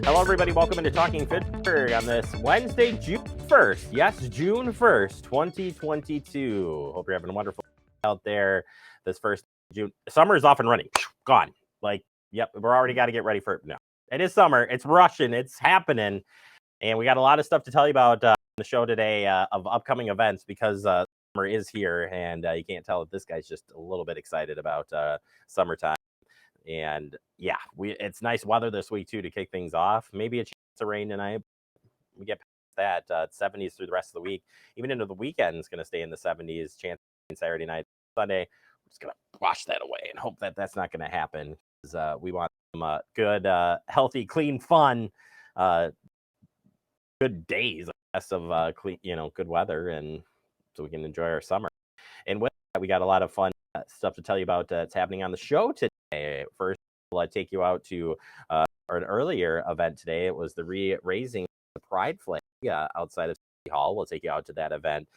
Hello, everybody. Welcome into Talking Fitchburg on this Wednesday, June 1st. Yes, June 1st, 2022. Hope you're having a wonderful day out there this first June. Summer is off and running. Gone. Yep, we're already got to get ready for it now. It is summer. It's rushing. It's happening. And we got a lot of stuff to tell you about on the show today of upcoming events because summer is here. And you can't tell that this guy's just a little bit excited about summertime. And yeah, it's nice weather this week too to kick things off. Maybe a chance of rain tonight. We get past that 70s through the rest of the week. Even into the weekend is going to stay in the 70s. Chance of Saturday night, Sunday. We're just going to wash that away and hope that that's not going to happen. Because we want some good, healthy, clean, fun, good days, I guess, of clean, good weather, and so we can enjoy our summer. And with that, we got a lot of fun stuff to tell you about. It's happening on the show today. First, we'll take you out to an earlier event today. It was the raising the pride flag outside of City Hall. We'll take you out to that event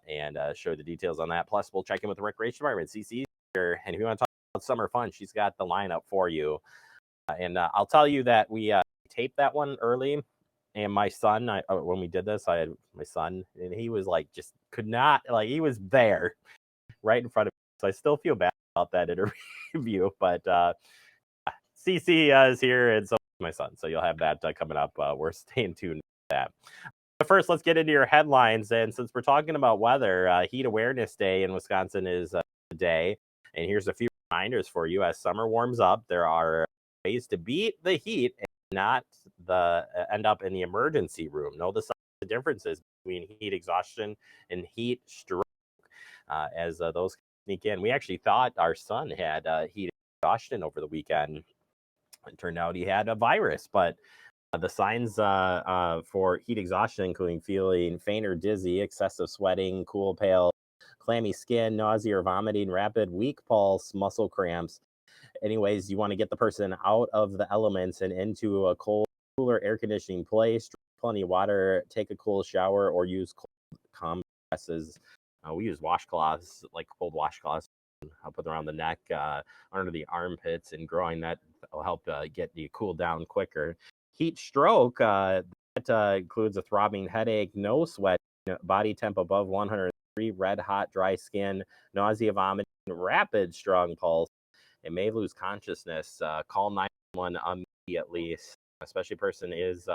and show the details on that. Plus, we'll check in with the recreation department, CC here. And if you want to talk about summer fun, she's got the lineup for you. And I'll tell you that we taped that one early. And my son, when we did this, I had my son, and he was like, just could not, he was there right in front of me. So I still feel bad about that interview, but CC is here, and so is my son. So you'll have that coming up. We're staying tuned for that. But first, let's get into your headlines. And since we're talking about weather, Heat Awareness Day in Wisconsin is today. And here's a few reminders for you. As summer warms up, there are ways to beat the heat and not end up in the emergency room. Know the differences between heat exhaustion and heat stroke as those sneak in. We actually thought our son had heat exhaustion over the weekend. It turned out he had a virus, but the signs for heat exhaustion, including feeling faint or dizzy, excessive sweating, cool, pale, clammy skin, nausea or vomiting, rapid, weak pulse, muscle cramps. Anyways, you want to get the person out of the elements and into a cold, cooler air conditioning place, drink plenty of water, take a cool shower, or use cold compresses. We use washcloths, like cold washcloths. I'll put them around the neck, under the armpits and groin. That will help get you cooled down quicker. Heat stroke, that includes a throbbing headache, no sweat, body temp above 103, red hot, dry skin, nausea, vomiting, rapid, strong pulse. It may lose consciousness. Call 911 immediately, especially if a person is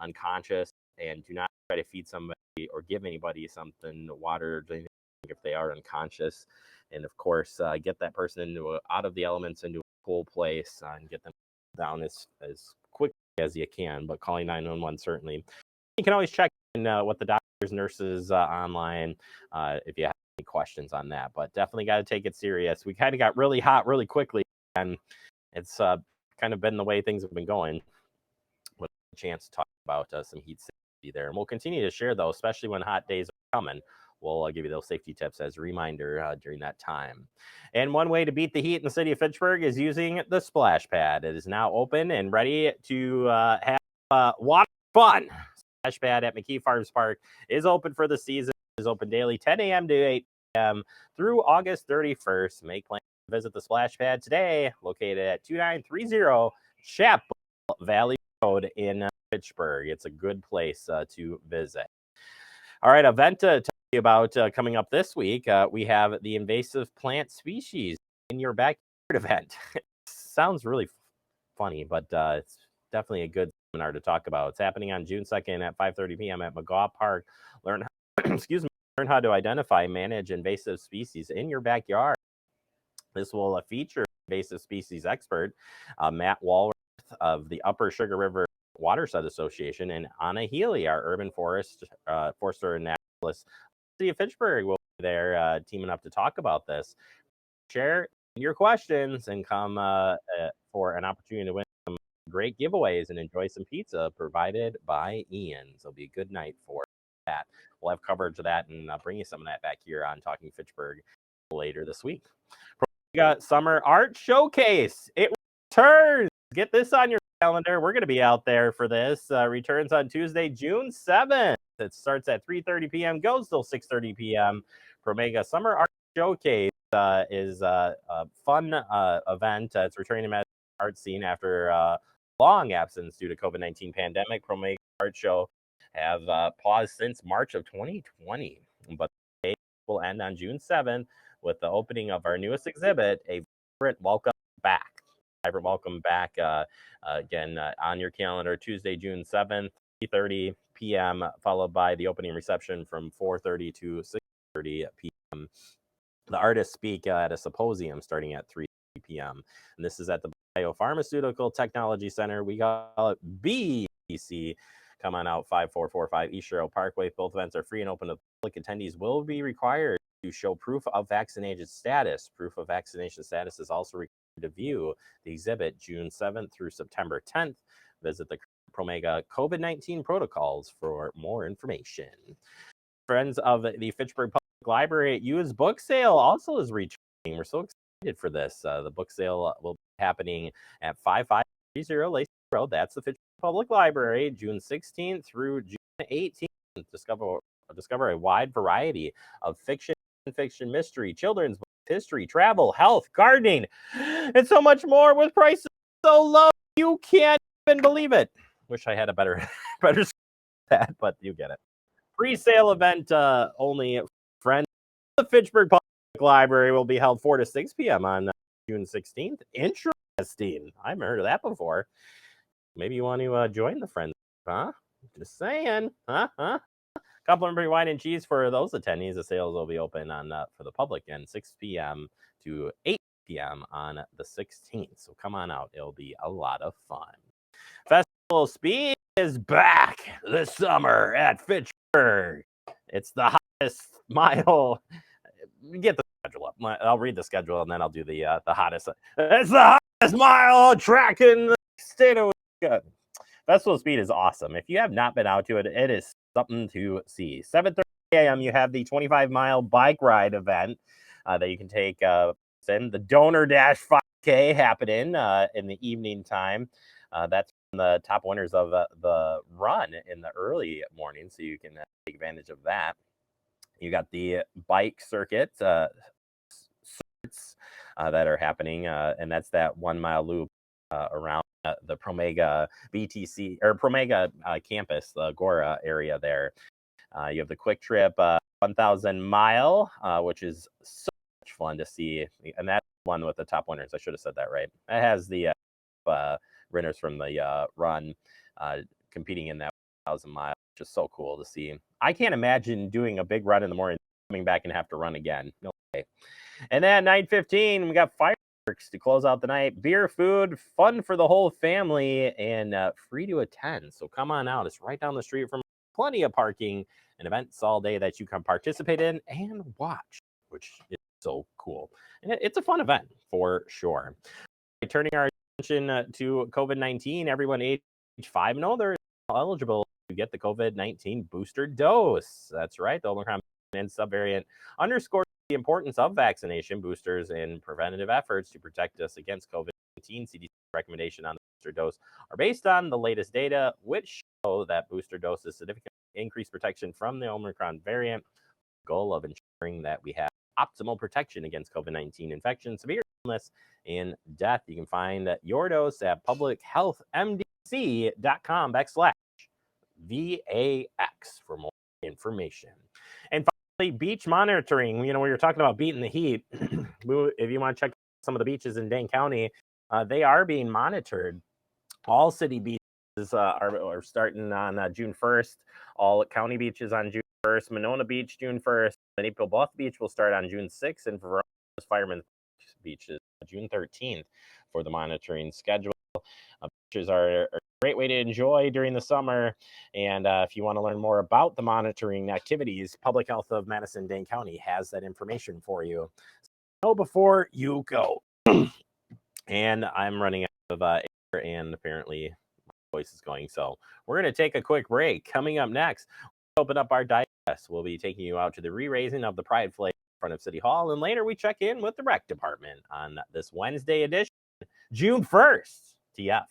unconscious, and do not try to feed somebody or give anybody something, water, if they are unconscious. And of course, get that person out of the elements into a cool place and get them down as quickly as you can. But calling 911 certainly. You can always check in with the doctors, nurses online if you have any questions on that. But definitely got to take it serious. We kind of got really hot really quickly, and it's kind of been the way things have been going. With a chance to talk about some heat safety there. And we'll continue to share those, especially when hot days are coming. We'll give you those safety tips as a reminder during that time. And one way to beat the heat in the city of Fitchburg is using the splash pad. It is now open and ready to have water fun. Splash pad at McKee Farms Park is open for the season. It is open daily 10 a.m. to 8 p.m. through August 31st. Make plans to visit the splash pad today, located at 2930 Chapel Valley Road in Fitchburg. It's a good place to visit. All right, event to tell you about coming up this week. We have the invasive plant species in your backyard event. It sounds really funny, but it's definitely a good seminar to talk about. It's happening on June 2nd at 5:30 p.m. at McGaw Park. Learn how to identify and manage invasive species in your backyard. This will feature invasive species expert Matt Walworth of the Upper Sugar River Watershed Association, and Anna Healy, our urban forester and naturalist. City of Fitchburg will be there teaming up to talk about this. Share your questions and come for an opportunity to win some great giveaways and enjoy some pizza provided by Ian. So it'll be a good night for that. We'll have coverage of that and bring you some of that back here on Talking Fitchburg later this week. Promega Summer Art Showcase. It returns. Get this on your calendar. We're going to be out there for this. Returns on Tuesday, June 7th. It starts at 3:30 p.m., goes till 6:30 p.m. Promega Summer Art Showcase is a fun event. It's returning to the art scene after a long absence due to COVID-19 pandemic. Promega Art Show have paused since March of 2020, but the day will end on June 7th with the opening of our newest exhibit, a vibrant welcome back. Vibrant welcome back again on your calendar, Tuesday, June 7th, 3:30 p.m., followed by the opening reception from 4:30 to 6:30 p.m. The artists speak at a symposium starting at 3 p.m. And this is at the Biopharmaceutical Technology Center. We call it BTC. Come on out, 5445 East Shore Parkway. Both events are free and open to public. Attendees will be required to show proof of vaccination status. Proof of vaccination status is also required to view the exhibit June 7th through September 10th. Visit the Promega COVID-19 protocols for more information. Friends of the Fitchburg Public Library used book sale also is returning. We're so excited for this. The book sale will be happening at 5530 Lacey Road. That's the Fitchburg Public Library, June 16th through June 18th. Discover a wide variety of fiction, mystery, children's books, history, travel, health, gardening, and so much more with prices so low you can't even believe it. Wish I had a better that, but you get it. Pre-sale event only. Friends of the Fitchburg Public Library will be held 4 to 6 p.m. on June 16th. Interesting. I haven't heard of that before. Maybe you want to join the friends, huh? Just saying, huh? Complimentary wine and cheese for those attendees. The sales will be open on for the public and 6 p.m. to 8 p.m. on the 16th. So come on out. It'll be a lot of fun. Festival Speed is back this summer at Fitchburg. It's the hottest mile. Get the schedule up. I'll read the schedule and then I'll do the hottest. It's the hottest mile track in the state of Wisconsin. Festival Speed is awesome. If you have not been out to it, it is something to see. 7:30 a.m. you have the 25-mile bike ride event that you can take. The Donor Dash 5K happening in the evening time. That's the top winners of the run in the early morning, so you can take advantage of that. You got the bike circuit that are happening, and that's that 1 mile loop around the Promega BTC or Promega campus, the Agora area there. You have the Quick Trip 1,000 mile, which is so much fun to see, and that's one with the top winners. I should have said that right. It has the runners from the run competing in that 1,000 mile, which is so cool to see. I can't imagine doing a big run in the morning, coming back and have to run again. No way. And then 9:15, we got fireworks to close out the night. Beer, food, fun for the whole family, and free to attend. So come on out. It's right down the street from plenty of parking and events all day that you can participate in and watch, which is so cool. And it's a fun event for sure. Turning our attention to COVID-19, everyone age 5 and older is eligible to get the COVID-19 booster dose. That's right. The Omicron and subvariant underscores the importance of vaccination boosters and preventative efforts to protect us against COVID-19. CDC recommendation on the booster dose are based on the latest data, which show that booster doses significantly increase protection from the Omicron variant. Goal of ensuring that we have optimal protection against COVID-19 infection, severe illness, and death. You can find your dose at publichealthmdc.com/VAX for more information. And finally, beach monitoring. You know, we were talking about beating the heat. If you want to check some of the beaches in Dane County, they are being monitored. All city beaches are starting on June 1st. All county beaches on June 1st. Monona Beach, June 1st. And April Bluff Beach will start on June 6th. And for Fireman's Beach is June 13th for the monitoring schedule. Beaches are a great way to enjoy during the summer. And if you want to learn more about the monitoring activities, Public Health of Madison-Dane County has that information for you. So know before you go. And I'm running out of air, and apparently my voice is going. So we're going to take a quick break. Coming up next, we'll open up our digest. We'll be taking you out to the re-raising of the Pride flag in front of City Hall. And later we check in with the rec department on this Wednesday edition, June 1st, TF.